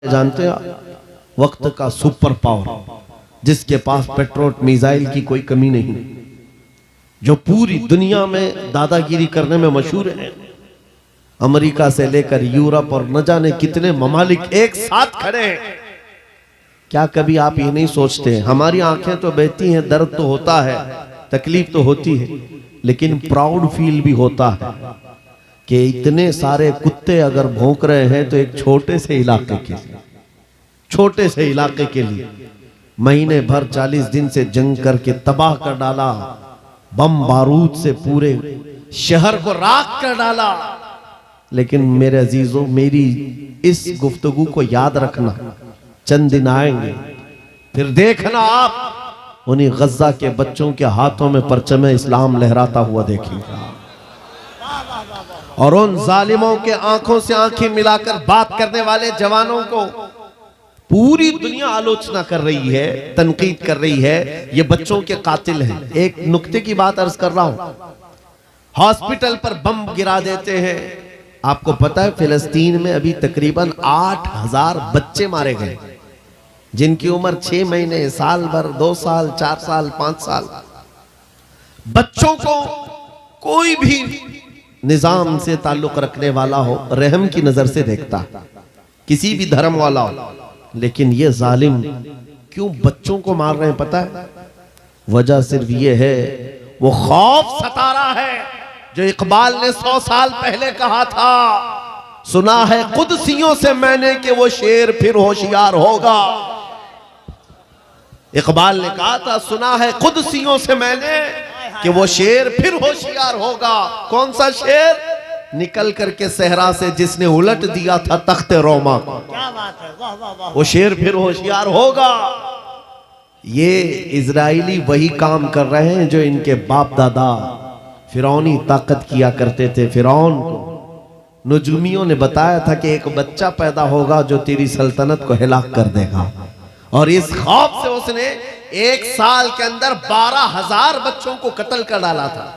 जानते हैं वक्त का सुपर पावर जिसके पास पेट्रोल मिसाइल की कोई कमी नहीं, जो पूरी दुनिया में दादागिरी करने में मशहूर है। अमेरिका से लेकर यूरोप और न जाने कितने ममालिक एक साथ खड़े हैं। क्या कभी आप ये नहीं सोचते, हमारी आंखें तो बहती हैं, दर्द तो होता है, तकलीफ तो होती है, लेकिन प्राउड फील भी होता है कि इतने सारे कुत्ते अगर भौंक रहे हैं तो एक छोटे से इलाके के लिए महीने भर 40 दिन से जंग करके तबाह कर डाला, बम बारूद से पूरे शहर को राख कर डाला। लेकिन मेरे अजीजों, मेरी इस गुफ्तगू को याद रखना, चंद दिन आएंगे फिर देखना आप उन्हीं गज्जा के बच्चों के हाथों में परचम इस्लाम लहराता हुआ देखेंगे, और उन जालिमों के आंखों से आंखें मिलाकर बात करने वाले जवानों को पूरी दुनिया आलोचना कर रही है, तनकीद कर रही है, ये बच्चों के कातिल हैं। एक नुक्ते की बात अर्ज कर रहा हूं, हॉस्पिटल पर बम गिरा देते हैं। आपको पता है फिलिस्तीन में अभी तकरीबन 8000 बच्चे मारे गए, जिनकी उम्र 6 महीने, साल भर, 2 साल, 4 साल, 5 साल। बच्चों को कोई भी निजाम से ताल्लुक रखने वाला हो रहम की नजर से देखता, किसी भी धर्म वाला हो, लेकिन ये जालिम क्यों बच्चों को मार रहे हैं पता है? वजह सिर्फ ये है, वो खौफ सता रहा है जो इकबाल ने 100 साल पहले कहा था, सुना है कुदसियों से मैंने कि वो शेर फिर होशियार होगा। इकबाल ने कहा था, सुना है कुदसियों से मैंने कि वो शेर फिर होशियार होगा। कौन सा शेर? निकल करके सहरा से जिसने उलट दिया था तख्ते रोमा को। क्या बात है, वाह वाह वाह। वो शेर फिर होशियार होगा। ये इजराइली वही काम कर रहे हैं जो इनके बाप दादा फिरौनी ताकत किया करते थे। फिरौन को नजूमियों ने बताया था कि एक बच्चा पैदा होगा जो तेरी सल्तनत को हिलाक कर देगा, और इस खौफ से उसने 1 साल के अंदर 12,000 बच्चों को कत्ल कर डाला था।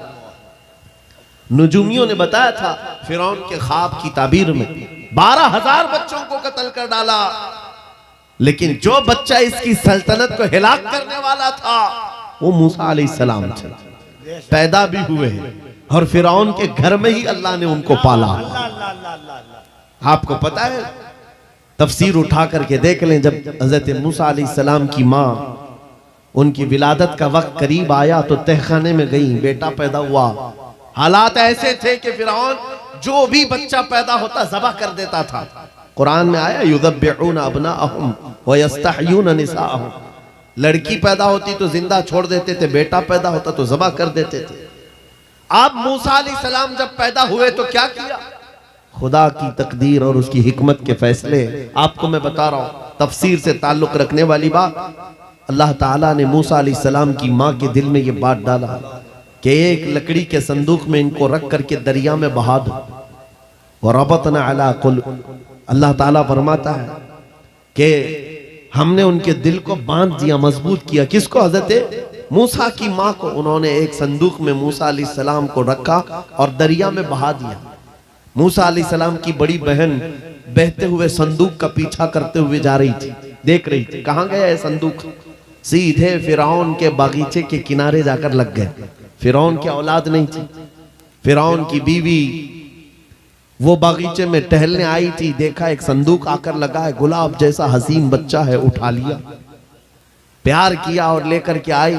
नजूमियों ने बताया था फिरौन के ख्वाब की ताबीर में 12,000 बच्चों को कत्ल कर डाला, लेकिन जो बच्चा इसकी सल्तनत को हिलाक करने वाला था वो मूसा अलैहिस्सलाम थे। पैदा भी हुए और फिरौन के घर में ही अल्लाह ने उनको पाला। आपको पता है, तफसीर उठा करके देख लें, जब हजरत मूसा अलैहिस्सलाम की माँ, उनकी विलादत का वक्त करीब आया तो तहखाने में गई, बेटा पैदा हुआ। हालात ऐसे थे कि फिरौन जो भी बच्चा पैदा होता ज़बह कर देता था। कुरान में आया, युज़ब्बिऊना अब्नाअहुम व यस्तहयूना निसाअहुम। लड़की पैदा होती तो जिंदा छोड़ देते थे, बेटा पैदा होता तो ज़बह कर देते थे। अब मूसा अलैहिस्सलाम जब पैदा हुए तो क्या किया? खुदा की तकदीर और उसकी हिकमत के फैसले आपको मैं बता रहा हूँ, तफसीर से ताल्लुक रखने वाली बात। अल्लाह ताला ने मूसा अलैहिस्सलाम की माँ के दिल में ये बात डाला कि एक लकड़ी के संदूक में इनको रख करके दरिया में बहा दो। और रबतना अला कुलूब, अल्लाह ताला फरमाता है कि हमने उनके दिल को बांध दिया, मजबूत किया। किसको? हजरत मूसा की माँ को। उन्होंने एक संदूक में मूसा अलैहिस्सलाम को रखा और दरिया में बहा दिया। मूसा अलैहिस्सलाम की बड़ी बहन बहते हुए संदूक का पीछा करते हुए जा रही थी, देख रही थी कहाँ गया है संदूक। सीधे फिरौन के बागीचे के किनारे जाकर लग गए। फिरौन की औलाद नहीं थी, फिरौन की बीवी वो बागीचे में टहलने आई थी, देखा एक संदूक आकर लगा है, गुलाब जैसा हसीन बच्चा है, उठा लिया, प्यार किया और लेकर के आई।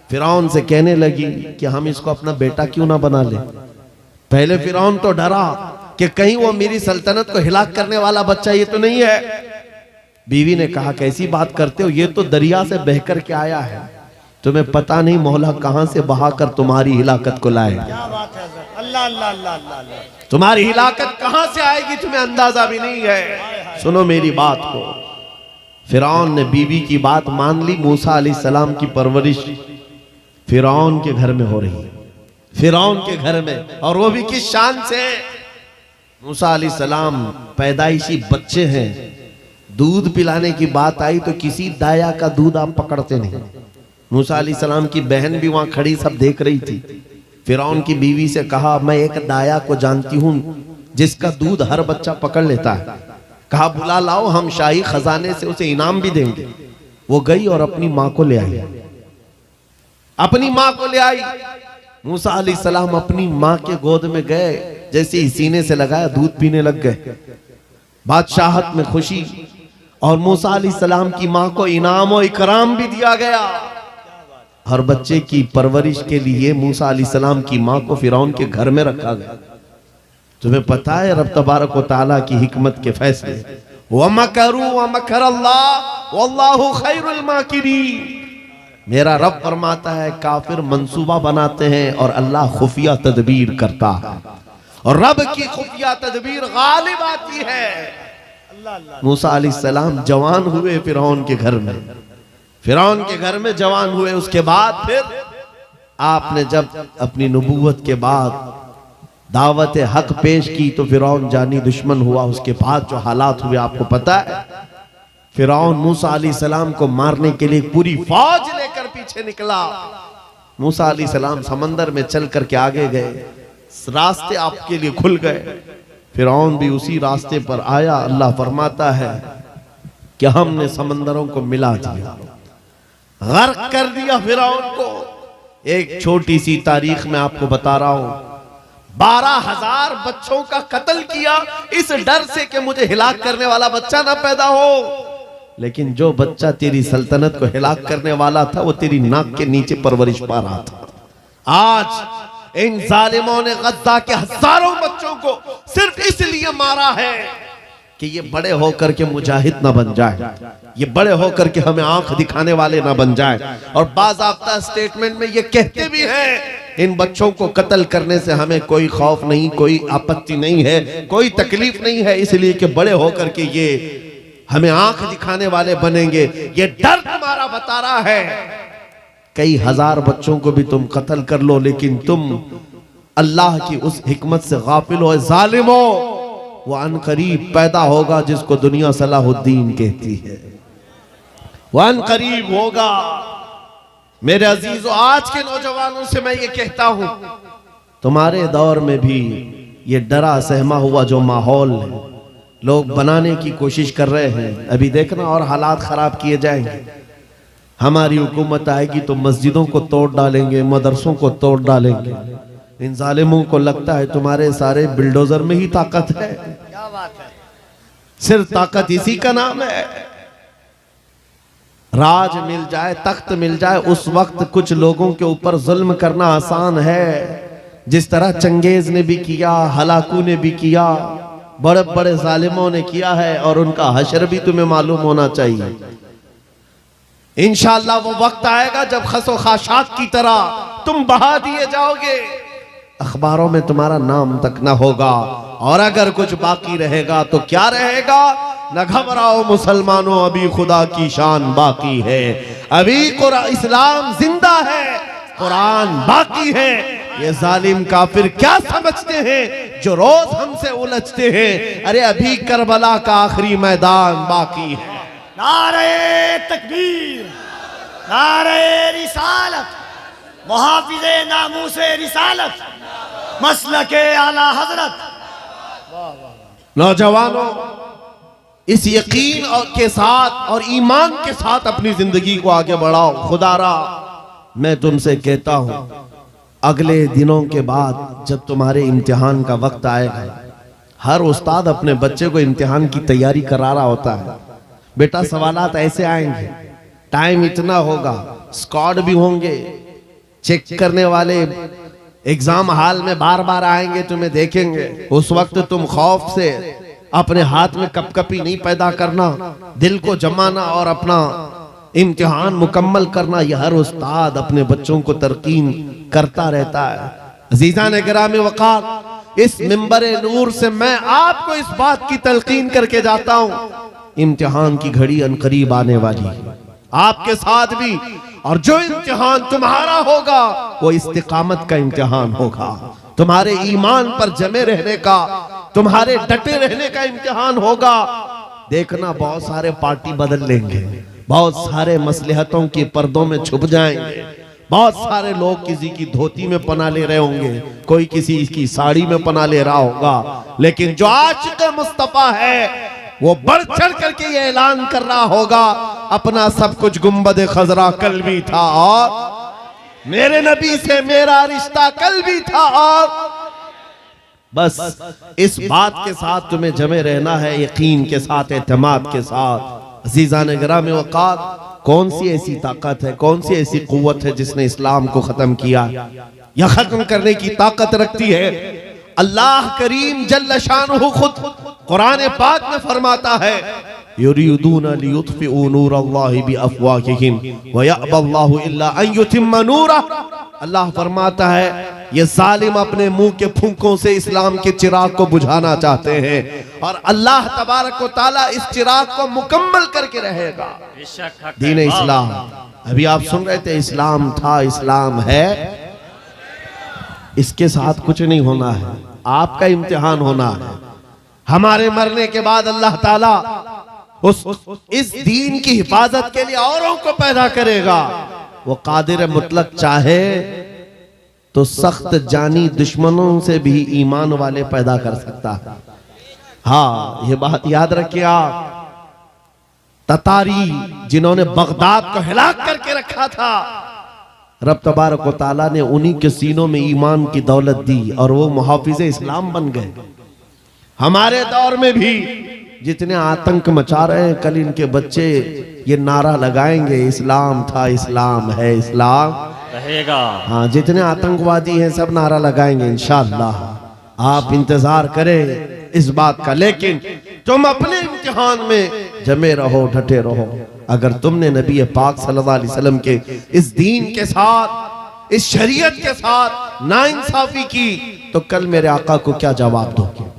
फिरौन से कहने लगी कि हम इसको अपना बेटा क्यों ना बना ले। पहले फिरौन तो डरा कि कहीं वो मेरी सल्तनत को हिलाक करने वाला बच्चा ये तो नहीं है। बीवी ने कहा, कैसी बात करते हो, ये तो दरिया से बहकर के आया है, तुम्हें पता नहीं मौला कहां से बहाकर तुम्हारी हिलाकत को लाए। क्या बात है, अल्लाह अल्लाह अल्लाह अल्लाह। तुम्हारी हिलाकत कहां से आएगी तुम्हें अंदाजा भी नहीं है। सुनो मेरी बात को। फिरौन ने बीवी की बात मान ली। मूसा अलैहिस्सलाम की परवरिश फिरौन के घर में हो रही है, फिरौन के घर में, और वो भी किस शान से। मूसा अलैहिस्सलाम पैदाइशी बच्चे हैं, दूध पिलाने की बात आई तो किसी दाया का दूध आप पकड़ते नहीं। मूसा अलैहिस्सलाम की बहन भी वहां खड़ी सब देख रही थी। फिरौन की बीवी से कहा, मैं एक दाया को जानती हूं जिसका दूध हर बच्चा पकड़ लेता है। कहा बुला लाओ, हम शाही खजाने से उसे इनाम भी देंगे। वो गई और अपनी माँ को ले आई, अपनी माँ को ले आई। मूसा अलैहिस्सलाम अपनी माँ के गोद में गए, जैसे ही सीने से लगाया दूध पीने लग गए। बादशाहत में खुशी, और मूसा अलैहिस्सलाम की माँ को इनाम और इकराम भी दिया गया। हर बच्चे की परवरिश के लिए मूसा अलैहिस्सलाम की माँ को फिरौन के घर में रखा गया। तुम्हें पता है रब तबारक व तआला की हिकमत के फैसले। वमकरू वमकरल्लाह वल्लाहु खैरुल माकिरीन। मेरा रब फरमाता है काफिर मंसूबा बनाते हैं और अल्लाह खुफिया तदबीर करता है, और रब की खुफिया तदबीर गालिब आती है। मूसा अलैहिस्सलाम जवान हुए फिरौन के घर में, फिरौन के घर में जवान हुए। उसके बाद फिर आपने जब अपनी नबूवत के बाद दावत हक पेश की तो फिरौन जानी दुश्मन हुआ। उसके बाद जो हालात हुए आपको पता है। फिरौन मूसा अलैहिस्सलाम को मारने के लिए पूरी फौज लेकर पीछे निकला। मूसा अलैहिस्सलाम समंदर में चल करके आगे गए, रास्ते आपके लिए खुल गए। फिरौन भी उसी रास्ते पर आया। अल्लाह फरमाता है कि हमने समंदरों को मिला दिया, गर्क कर दिया फिरौन को। एक छोटी सी तारीख में आपको बता रहा हूं, 12,000 बच्चों का कत्ल किया इस डर से कि मुझे हिलाक करने वाला बच्चा ना पैदा हो। लेकिन जो बच्चा तेरी सल्तनत को हिलाक करने वाला था वो तेरी नाक के नीचे परवरिश पा रहा था। आज इन जालिमों ने गद्दा के हजारों बच्चों को सिर्फ इसलिए मारा है कि ये बड़े होकर के मुजाहिद ना बन जाए, ये बड़े होकर के हमें आंख दिखाने वाले ना बन जाए। और बाज़ाब्ता स्टेटमेंट में ये कहते भी हैं इन बच्चों को कत्ल करने से हमें कोई खौफ नहीं, कोई आपत्ति नहीं है, कोई तकलीफ नहीं है, इसलिए कि बड़े होकर के ये हमें आंख दिखाने वाले बनेंगे। ये डर तुम्हारा बता रहा है। कई हजार बच्चों को भी तुम कत्ल कर लो, लेकिन तुम अल्लाह की उस हिकमत से गाफिल हो। जालिमो, वो अनकरीब पैदा होगा जिसको दुनिया सलाहुद्दीन कहती है, वो अनकरीब होगा। मेरे अजीजों, आज के नौजवानों से मैं ये कहता हूं, तुम्हारे दौर में भी ये डरा सहमा हुआ जो माहौल है लोग बनाने की कोशिश कर रहे हैं, अभी देखना और हालात खराब किए जाएंगे। हमारी हुकूमत आएगी तो मस्जिदों को तोड़ डालेंगे, मदरसों को तोड़ डालेंगे। इन जालिमों को लगता है तुम्हारे सारे बिल्डोजर में ही ताकत है। क्या बात है, सिर्फ ताकत इसी का नाम है। राज मिल जाए, तख्त मिल जाए, उस वक्त कुछ लोगों के ऊपर जुल्म करना आसान है, जिस तरह चंगेज ने भी किया, हलाकू ने भी किया, बड़े बड़े जालिमों ने किया है, और उनका हशर भी तुम्हें मालूम होना चाहिए। इंशाअल्लाह वो वक्त आएगा जब खसो खाशात की तरह तुम बहा दिए जाओगे, अखबारों में तुम्हारा नाम तक न होगा। और अगर कुछ बाकी रहेगा तो क्या रहेगा? न घबराओ मुसलमानों, अभी खुदा की शान बाकी है, अभी इस्लाम जिंदा है, कुरान बाकी है। ये जालिम काफिर क्या समझते हैं जो रोज हमसे उलझते हैं? अरे अभी करबला का आखिरी मैदान बाकी है। नारे तकबीर, नारे रिसालत, मुहाफिज़े नामूसे रिसालत, मसलके आला हजरत। नौजवानों, इस यकीन के साथ और ईमान के साथ अपनी जिंदगी को आगे बढ़ाओ। खुदारा मैं तुमसे कहता हूं, अगले दिनों के बाद जब तुम्हारे इम्तिहान का वक्त आएगा, हर उस्ताद अपने बच्चे को इम्तिहान की तैयारी करा रहा होता है। बेटा सवालात ऐसे आएंगे, टाइम इतना होगा, स्क्वाड भी होंगे, चेक करने वाले एग्जाम हॉल में बार बार आएंगे, तुम्हें देखेंगे। उस वक्त तुम खौफ से अपने हाथ में कपकपी नहीं पैदा करना, दिल को जमाना और अपना इम्तिहान मुकम्मल करना। यह हर उस्ताद अपने बच्चों को तरकीन करता रहता है। अजीज़ान गिरामी वक़ार, इस मिंबर नूर से मैं आपको इस बात की तलकीन करके जाता हूं, इम्तिहान की घड़ी अनकरीब आने वाली है, आपके साथ भी। और जो इम्तिहान तुम्हारा होगा वो इस्तिकामत का इम्तिहान होगा, तुम्हारे ईमान पर जमे रहने का, तुम्हारे डटे रहने का इम्तिहान होगा। देखना बहुत सारे पार्टी बदल लेंगे, बहुत सारे मसलहतों के पर्दों में छुप जाएंगे, बहुत सारे लोग किसी की धोती में पना ले रहे होंगे, कोई किसी की साड़ी में पना ले रहा होगा, लेकिन जो आशिक़ मुस्तफा है वो बढ़ चढ़ करके ये ऐलान कर रहा होगा अपना सब कुछ गुंबद खजरा कल भी था और मेरे नबी से मेरा रिश्ता कल भी था और बस इस बात के साथ तुम्हें जमे रहना है, यकीन के साथ, एतमाद के साथ। अज़ीज़ान गिराम वक़ार, कौन सी ऐसी ताकत है, कौन सी ऐसी कुव्वत है जिसने इस्लाम को खत्म किया या खत्म करने की ताकत रखती है? अल्लाह करीम जल्ल शानुहु खुद कुरान पाक में फरमाता है, युरीदूना लियुत्फिउ नूरल्लाहि बिअफ़वाहिहिम व यअबल्लाहु इल्ला अन युतिम्मा नूरहु। अल्लाह फरमाता है ये जालिम अपने मुंह के फूंकों से इस्लाम के चिराग को बुझाना चाहते हैं और अल्लाह तबारक व तआला इस चिराग को मुकम्मल करके रहेगा। दीन इस्लाम, अभी आप सुन रहे थे, इस्लाम था, इस्लाम है, इसके साथ कुछ नहीं होना है, आपका इम्तिहान होना है। हमारे मरने के बाद अल्लाह ताला इस दीन की हिफाजत के लिए औरों को पैदा करेगा। वो कादिर मुतलक चाहे तो सख्त जानी दुश्मनों से भी ईमान वाले पैदा कर सकता है। हाँ, ये बात याद रखिए आप। ततारी जिन्होंने बगदाद को हिलाक करके रखा था, रब तबारक व तआला ने उन्हीं के सीनों में ईमान की दौलत दी और वो मुहाफिज़े इस्लाम बन गए। हमारे दौर में भी जितने आतंक मचा रहे हैं, कल इनके बच्चे ये नारा लगाएंगे, इस्लाम था, इस्लाम है, इस्लाम रहेगा। हाँ, जितने आतंकवादी हैं सब नारा लगाएंगे इंशाअल्लाह। आप इंतजार करें इस बात का, लेकिन तुम अपने इम्तिहान में जमे रहो, डटे रहो। अगर तुमने नबी पाक सल्लल्लाहु अलैहि वसल्लम के इस दीन के साथ, इस शरीयत के साथ नाइंसाफी की, तो कल मेरे आका को क्या जवाब दोगे?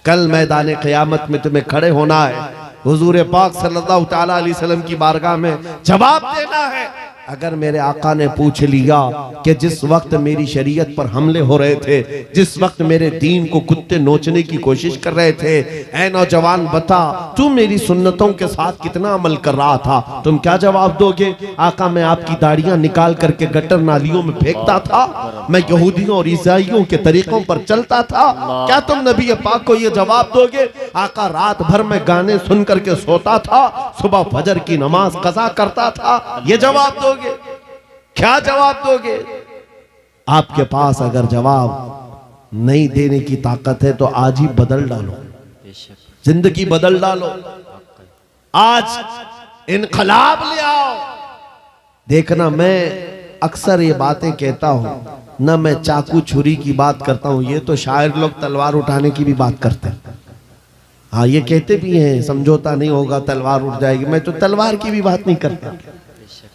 कल मैदान क़यामत में तुम्हें खड़े होना है, हुजूर पाक सल्लल्लाहु तआला अलैहि वसल्लम की बारगाह में जवाब देना है। अगर मेरे आका ने पूछ लिया कि जिस वक्त मेरी शरीयत पर हमले हो रहे थे, जिस वक्त मेरे दीन को कुत्ते नोचने की कोशिश कर रहे थे, ऐ नौजवान बता तू मेरी सुन्नतों के साथ कितना अमल कर रहा था? तुम क्या जवाब दोगे? आका, मैं आपकी दाढ़ियां निकाल करके गटर नालियों में फेंकता था, मैं यहूदियों और ईसाइयों के तरीकों पर चलता था। क्या तुम नबी पाक को यह जवाब दोगे? आका, रात भर मैं गाने सुन करके सोता था, सुबह फजर की नमाज कज़ा करता था, ये जवाब दोगे? क्या जवाब दोगे? आपके पास अगर जवाब नहीं देने की ताकत है तो आज ही बदल डालो, जिंदगी बदल डालो, आज इनकलाब ले आओ। देखना, मैं अक्सर ये बातें कहता हूं ना, मैं चाकू छुरी की बात करता हूं, ये तो शायर लोग तलवार उठाने की भी बात करते हैं। हाँ, ये कहते भी हैं समझौता नहीं होगा, तलवार उठ जाएगी। मैं तो तलवार की भी बात नहीं करता।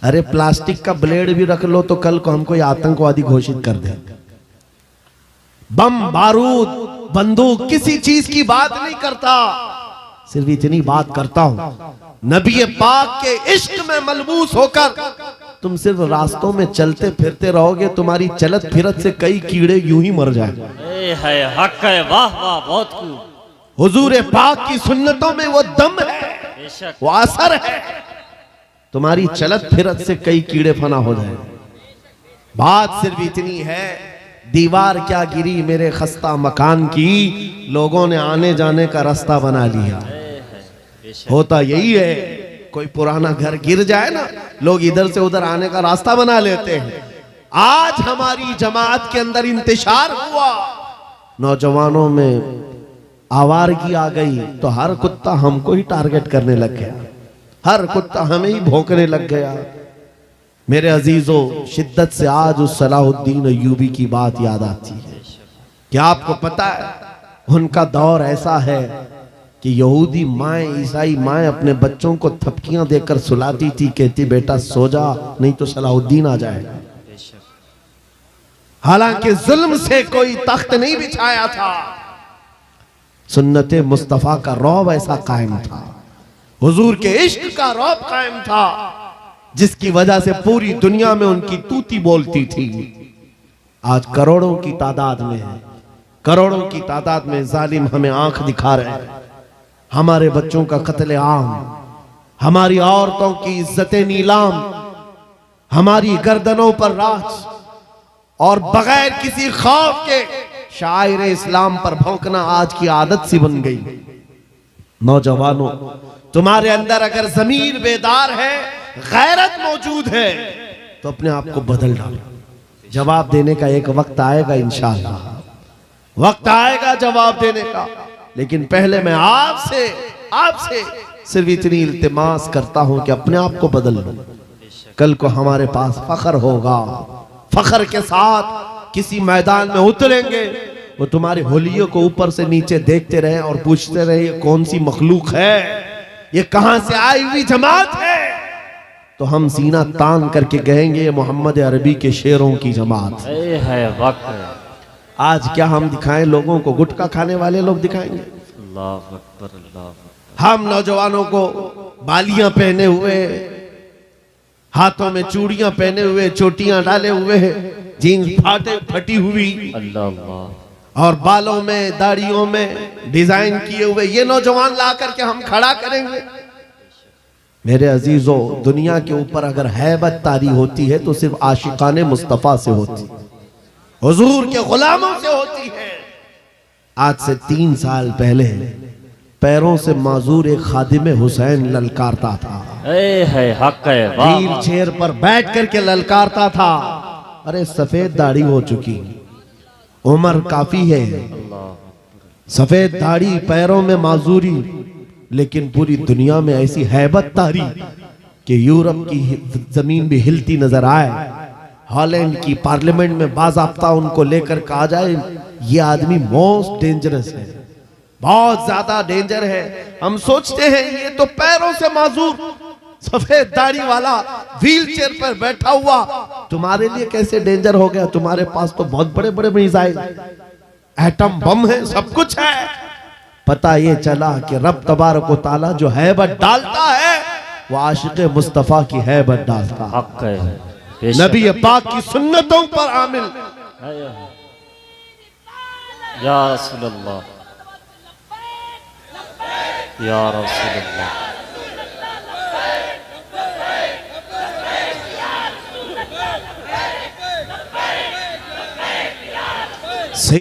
अरे प्लास्टिक का ब्लेड भी रख लो तो कल को हमको आतंकवादी घोषित कर दे। बम, बारूद, बंदूक, किसी चीज की बात नहीं करता, सिर्फ इतनी बात करता हूं, नबी पाक के इश्क में मलबूस होकर तुम सिर्फ रास्तों में चलते फिरते रहोगे, तुम्हारी चलत फिरत से कई कीड़े यूं ही मर जाएंगे। हक है, वाह वाह, बहुत खूब। हुजूर पाक की सुन्नतों में वो दम है, वो असर है, तुम्हारी चलत फिरत से कई कीड़े फना हो जाए। बात सिर्फ इतनी है, दीवार क्या गिरी मेरे खस्ता मकान की, लोगों ने आने जाने का रास्ता बना लिया। होता यही है, कोई पुराना घर गिर जाए ना, लोग इधर से उधर आने का रास्ता बना लेते हैं। आज हमारी जमात के अंदर इंतशार हुआ, नौजवानों में आवारगी आ गई तो हर कुत्ता हमको ही टारगेट करने लग गया, हर कुत्ता हमें ही भौंकने लग गया। मेरे अजीजों, शिद्दत से आज उस सलाहुद्दीन अय्यूबी की बात याद आती है। क्या आपको पता है, उनका दौर ऐसा है कि यहूदी माएँ, ईसाई माएँ अपने बच्चों को थपकियां देकर सुलाती थी, कहती बेटा सो जा नहीं तो सलाहुद्दीन आ जाएगा। हालांकि जुल्म से कोई तख्त नहीं बिछाया था, सुन्नते मुस्तफा का रौब ऐसा कायम था, हुजूर के इश्क का रौब कायम था, जिसकी वजह से पूरी दुनिया में उनकी तूती बोलती थी। आज करोड़ों की तादाद में है, करोड़ों की तादाद में जालिम हमें आंख दिखा रहे हैं। हमारे बच्चों का कत्ले आम, हमारी औरतों की इज्जतें नीलाम, हमारी गर्दनों पर राज, और बगैर किसी खौफ के शायर इस्लाम पर भौंकना आज की आदत सी बन गई। नौजवानों, तुम्हारे अंदर अगर ज़मीर बेदार है, गैरत मौजूद है, तो अपने आप को बदल डालो। जवाब देने का एक वक्त आएगा, इंशाअल्लाह वक्त आएगा जवाब देने का। लेकिन पहले मैं आपसे सिर्फ इतनी इल्तिमास करता हूं कि अपने आप को बदल लो। कल को हमारे पास फख्र होगा, फख्र के साथ किसी मैदान में उतरेंगे, वो तुम्हारी होलियों को ऊपर से नीचे देखते रहे और पूछते रहे ये कौन सी मखलूक है, ये कहां से आई हुई जमात है, तो हम सीना तान करके कहेंगे ये मोहम्मद अरबी के शेरों की जमात है। वक्त आज क्या हम दिखाएं लोगों को? गुटखा खाने वाले लोग दिखाएंगे। अल्लाह अकबर, अल्लाह अकबर। हम नौजवानों को बालियां पहने हुए, हाथों में चूड़ियां पहने हुए, चोटियां डाले हुए, जीन्स फटी हुई, अल्लाह अल्लाह, और बालों में दाढ़ियों में डिजाइन किए हुए ये नौजवान ला करके हम खड़ा करेंगे। मेरे अजीजों, दुनिया के ऊपर अगर हैबत तारी होती है तो सिर्फ आशिकाने मुस्तफा से होती, हुजूर के गुलामों से होती है। आज से 3 साल पहले पैरों से माजूर एक खादिम हुसैन ललकारता था, है हक है। वाह व्हील चेयर पर बैठ करके ललकारता था। अरे सफेद दाढ़ी हो चुकी, उम्र काफी है, सफेद दाढ़ी, पैरों में माजूरी, लेकिन पूरी दुनिया में ऐसी हैबत तारी कि यूरोप की जमीन भी हिलती नजर आए। हॉलैंड की पार्लियामेंट में बाज़ाब्ता उनको लेकर कहा जाए ये आदमी मोस्ट डेंजरस है, बहुत ज्यादा डेंजर है। हम सोचते हैं ये तो पैरों से माजूर सफेद दाढ़ी वाला व्हील चेयर पर बैठा हुआ तुम्हारे लिए कैसे डेंजर हो गया? तुम्हारे पास तो बहुत बड़े बड़े मिसाइल, एटम बम है, सब कुछ है। पता ये चला कि रब तबारक व तआला जो हैबत डालता है वो आशिक मुस्तफा की हैबत डालता है। हक है। नबी पाक की सुन्नतों पर आमिल। या रसूल अल्लाह, या रसूल अल्लाह।